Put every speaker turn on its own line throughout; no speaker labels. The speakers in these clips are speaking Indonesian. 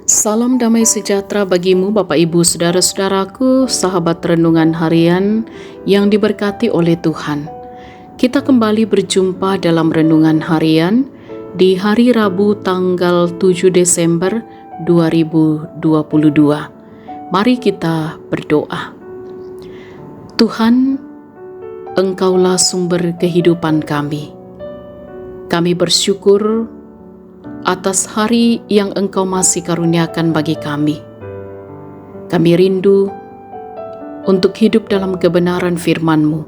Salam damai sejahtera bagimu Bapak Ibu Saudara-saudaraku, sahabat renungan harian yang diberkati oleh Tuhan. Kita kembali berjumpa dalam renungan harian di hari Rabu tanggal 7 Desember 2022. Mari kita berdoa. Tuhan, Engkaulah sumber kehidupan kami. Kami bersyukur atas hari yang Engkau masih karuniakan bagi kami. Kami rindu untuk hidup dalam kebenaran firman-Mu.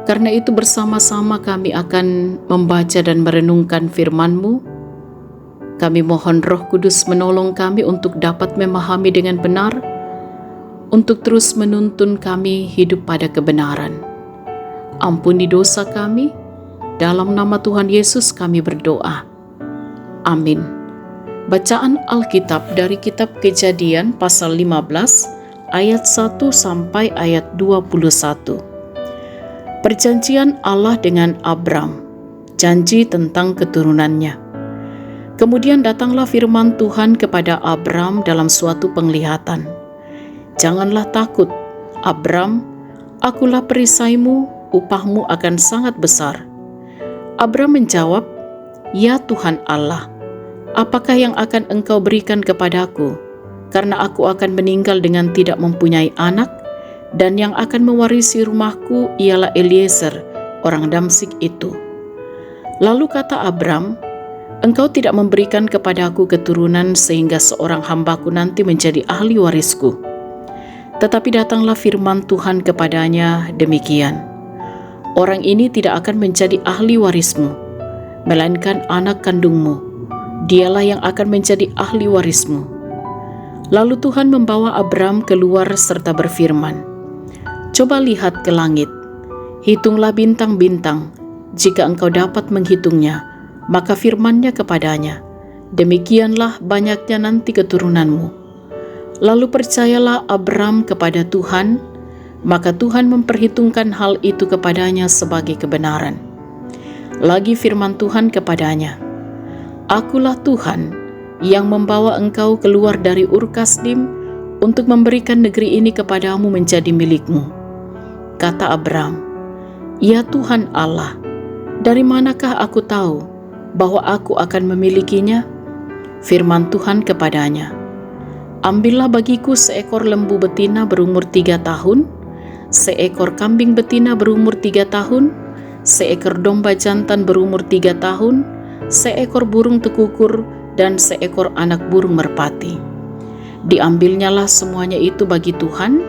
Karena itu bersama-sama kami akan membaca dan merenungkan firman-Mu. Kami mohon Roh Kudus menolong kami untuk dapat memahami dengan benar, untuk terus menuntun kami hidup pada kebenaran. Ampuni dosa kami, dalam nama Tuhan Yesus kami berdoa. Amin. Bacaan Alkitab dari kitab Kejadian pasal 15 ayat 1 sampai ayat 21. Perjanjian Allah dengan Abram, janji tentang keturunannya. Kemudian datanglah firman Tuhan kepada Abram dalam suatu penglihatan. Janganlah takut, Abram, akulah perisaimu, upahmu akan sangat besar. Abram menjawab, Ya Tuhan Allah, apakah yang akan Engkau berikan kepadaku? Karena aku akan meninggal dengan tidak mempunyai anak, dan yang akan mewarisi rumahku ialah Eliezer, orang Damsyik itu. Lalu kata Abram, Engkau tidak memberikan kepadaku keturunan sehingga seorang hambaku nanti menjadi ahli warisku. Tetapi datanglah firman Tuhan kepadanya demikian, orang ini tidak akan menjadi ahli warismu, melainkan anak kandungmu. Dialah yang akan menjadi ahli warismu. Lalu Tuhan membawa Abram keluar serta berfirman, Coba lihat ke langit, hitunglah bintang-bintang, jika engkau dapat menghitungnya. Maka firman-Nya kepadanya, demikianlah banyaknya nanti keturunanmu. Lalu percayalah Abram kepada Tuhan, maka Tuhan memperhitungkan hal itu kepadanya sebagai kebenaran. Lagi firman Tuhan kepadanya, Akulah Tuhan yang membawa engkau keluar dari Ur Kasdim untuk memberikan negeri ini kepadamu menjadi milikmu. Kata Abram, Ya Tuhan Allah, dari manakah aku tahu bahwa aku akan memilikinya? Firman Tuhan kepadanya, Ambillah bagiku seekor lembu betina berumur 3 tahun, seekor kambing betina berumur 3 tahun, seekor domba jantan berumur 3 tahun, seekor burung tekukur, dan seekor anak burung merpati. Diambilnyalah semuanya itu bagi Tuhan,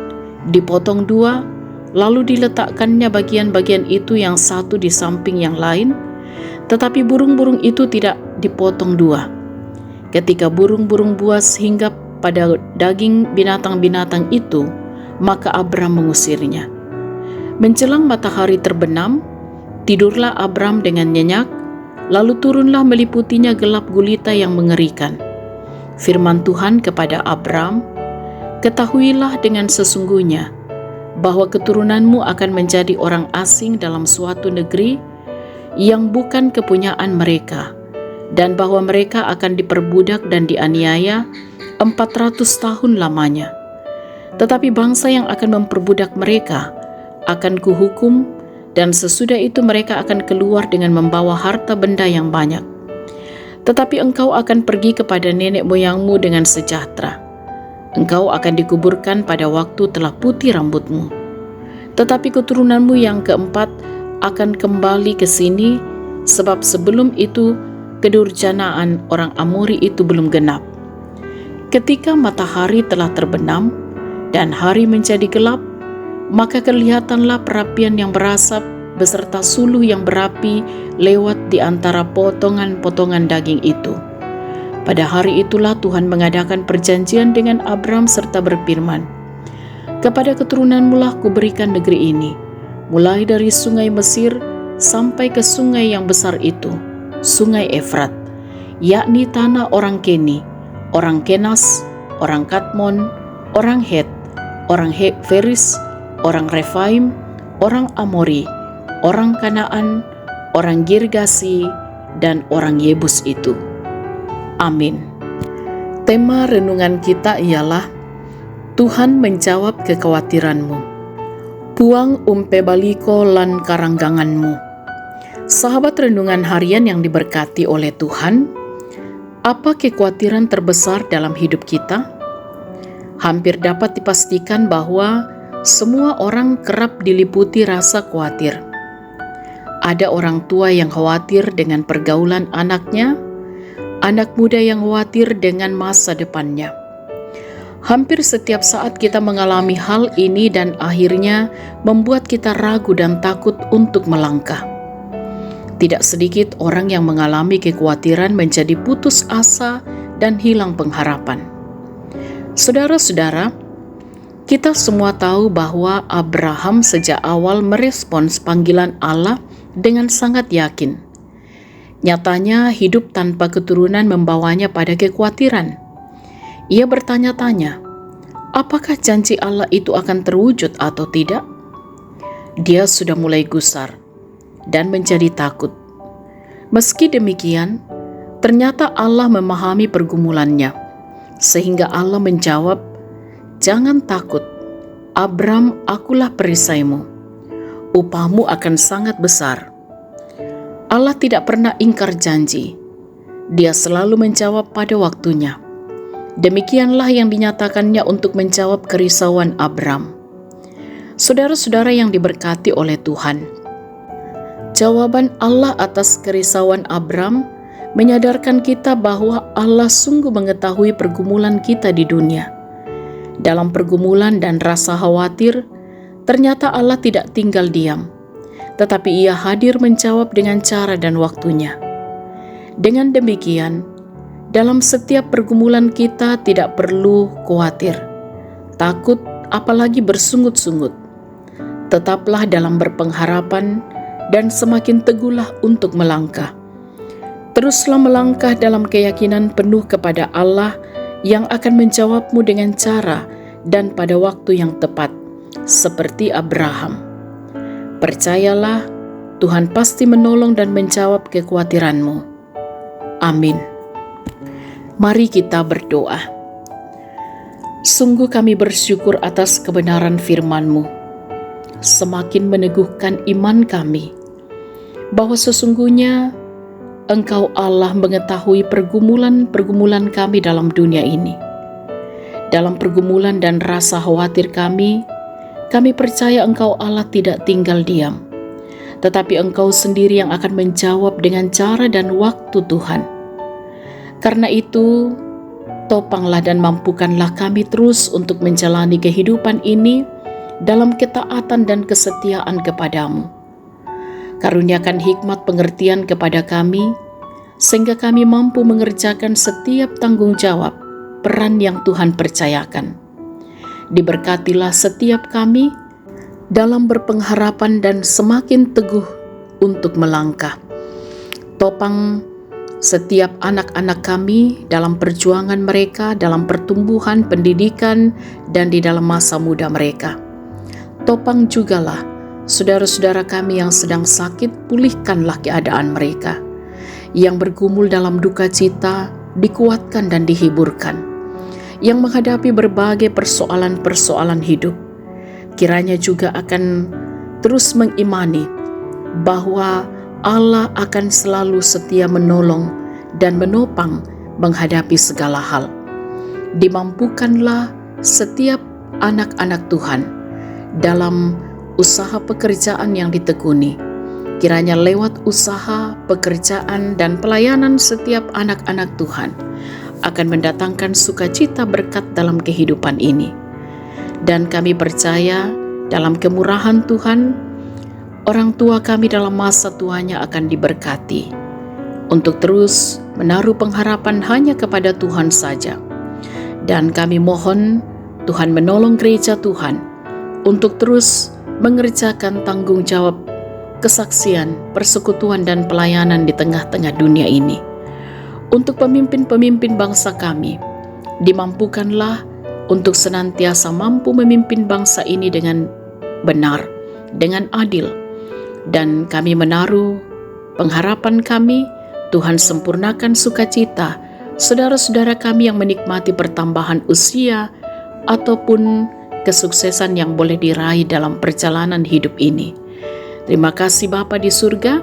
dipotong 2, lalu diletakkannya bagian-bagian itu yang satu di samping yang lain, tetapi burung-burung itu tidak dipotong 2. Ketika burung-burung buas hinggap pada daging binatang-binatang itu, maka Abram mengusirnya. Menjelang matahari terbenam, tidurlah Abram dengan nyenyak, lalu turunlah meliputinya gelap gulita yang mengerikan. Firman Tuhan kepada Abram, Ketahuilah dengan sesungguhnya bahwa keturunanmu akan menjadi orang asing dalam suatu negeri yang bukan kepunyaan mereka, dan bahwa mereka akan diperbudak dan dianiaya 400 tahun lamanya. Tetapi bangsa yang akan memperbudak mereka akan kuhukum, dan sesudah itu mereka akan keluar dengan membawa harta benda yang banyak. Tetapi engkau akan pergi kepada nenek moyangmu dengan sejahtera. Engkau akan dikuburkan pada waktu telah putih rambutmu. Tetapi keturunanmu yang keempat akan kembali ke sini, sebab sebelum itu kedurjanaan orang Amori itu belum genap. Ketika matahari telah terbenam dan hari menjadi gelap, maka kelihatanlah perapian yang berasap beserta suluh yang berapi lewat di antara potongan-potongan daging itu. Pada hari itulah Tuhan mengadakan perjanjian dengan Abram serta berfirman, Kepada keturunanmu lah kuberikan negeri ini, mulai dari sungai Mesir sampai ke sungai yang besar itu, sungai Efrat, yakni tanah orang Keni, orang Kenas, orang Kadmon, orang Het, orang Feris, orang Refaim, orang Amori, orang Kanaan, orang Girgasi, dan orang Yebus itu. Amin. Tema renungan kita ialah Tuhan menjawab kekhawatiranmu. Puang umpe baliko lan karangganganmu. Sahabat renungan harian yang diberkati oleh Tuhan, apa kekhawatiran terbesar dalam hidup kita? Hampir dapat dipastikan bahwa semua orang kerap diliputi rasa khawatir. Ada orang tua yang khawatir dengan pergaulan anaknya, anak muda yang khawatir dengan masa depannya. Hampir setiap saat kita mengalami hal ini dan akhirnya membuat kita ragu dan takut untuk melangkah. Tidak sedikit orang yang mengalami kekhawatiran menjadi putus asa dan hilang pengharapan. Saudara-saudara, kita semua tahu bahwa Abraham sejak awal merespons panggilan Allah dengan sangat yakin. Nyatanya hidup tanpa keturunan membawanya pada kekhawatiran. Ia bertanya-tanya, apakah janji Allah itu akan terwujud atau tidak? Dia sudah mulai gusar dan menjadi takut. Meski demikian, ternyata Allah memahami pergumulannya, sehingga Allah menjawab, "Jangan takut, Abram, akulah perisaimu. Upahmu akan sangat besar." Allah tidak pernah ingkar janji. Dia selalu menjawab pada waktunya. Demikianlah yang dinyatakannya untuk menjawab kerisauan Abram. Saudara-saudara yang diberkati oleh Tuhan, jawaban Allah atas kerisauan Abram menyadarkan kita bahwa Allah sungguh mengetahui pergumulan kita di dunia. Dalam pergumulan dan rasa khawatir, ternyata Allah tidak tinggal diam, tetapi Ia hadir menjawab dengan cara dan waktunya. Dengan demikian, dalam setiap pergumulan kita tidak perlu khawatir, takut, apalagi bersungut-sungut. Tetaplah dalam berpengharapan dan semakin teguhlah untuk melangkah. Teruslah melangkah dalam keyakinan penuh kepada Allah yang akan menjawabmu dengan cara dan pada waktu yang tepat, seperti Abraham. Percayalah, Tuhan pasti menolong dan menjawab kekhawatiranmu. Amin. Mari kita berdoa. Sungguh kami bersyukur atas kebenaran firman-Mu. Semakin meneguhkan iman kami, bahwa sesungguhnya Engkau Allah mengetahui pergumulan-pergumulan kami dalam dunia ini. Dalam pergumulan dan rasa khawatir kami percaya Engkau Allah tidak tinggal diam, tetapi Engkau sendiri yang akan menjawab dengan cara dan waktu Tuhan. Karena itu, topanglah dan mampukanlah kami terus untuk menjalani kehidupan ini dalam ketaatan dan kesetiaan kepadamu. Karuniakan hikmat pengertian kepada kami, sehingga kami mampu mengerjakan setiap tanggung jawab peran yang Tuhan percayakan. Diberkatilah setiap kami dalam berpengharapan dan semakin teguh untuk melangkah. Topang setiap anak-anak kami dalam perjuangan mereka, dalam pertumbuhan, pendidikan, dan di dalam masa muda mereka. Topang jugalah saudara-saudara kami yang sedang sakit, pulihkanlah keadaan mereka. Yang bergumul dalam duka cita, dikuatkan dan dihiburkan. Yang menghadapi berbagai persoalan-persoalan hidup, kiranya juga akan terus mengimani bahwa Allah akan selalu setia menolong dan menopang menghadapi segala hal. Dimampukanlah setiap anak-anak Tuhan dalam usaha pekerjaan yang ditekuni. Kiranya lewat usaha, pekerjaan, dan pelayanan setiap anak-anak Tuhan akan mendatangkan sukacita berkat dalam kehidupan ini. Dan kami percaya dalam kemurahan Tuhan, orang tua kami dalam masa tuanya akan diberkati untuk terus menaruh pengharapan hanya kepada Tuhan saja. Dan kami mohon Tuhan menolong gereja Tuhan untuk terus mengerjakan tanggung jawab kesaksian, persekutuan, dan pelayanan di tengah-tengah dunia ini. Untuk pemimpin-pemimpin bangsa kami, dimampukanlah untuk senantiasa mampu memimpin bangsa ini dengan benar, dengan adil. Dan kami menaruh pengharapan kami, Tuhan sempurnakan sukacita saudara-saudara kami yang menikmati pertambahan usia ataupun kesuksesan yang boleh diraih dalam perjalanan hidup ini. Terima kasih Bapa di surga,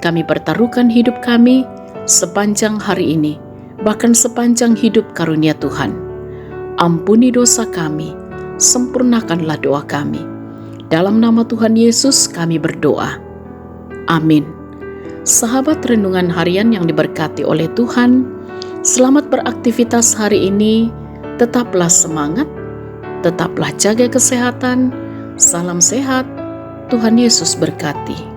kami pertaruhkan hidup kami sepanjang hari ini, bahkan sepanjang hidup karunia Tuhan. Ampuni dosa kami, sempurnakanlah doa kami. Dalam nama Tuhan Yesus kami berdoa. Amin. Sahabat renungan harian yang diberkati oleh Tuhan, selamat beraktivitas hari ini. Tetaplah semangat, tetaplah jaga kesehatan. Salam sehat, Tuhan Yesus berkati.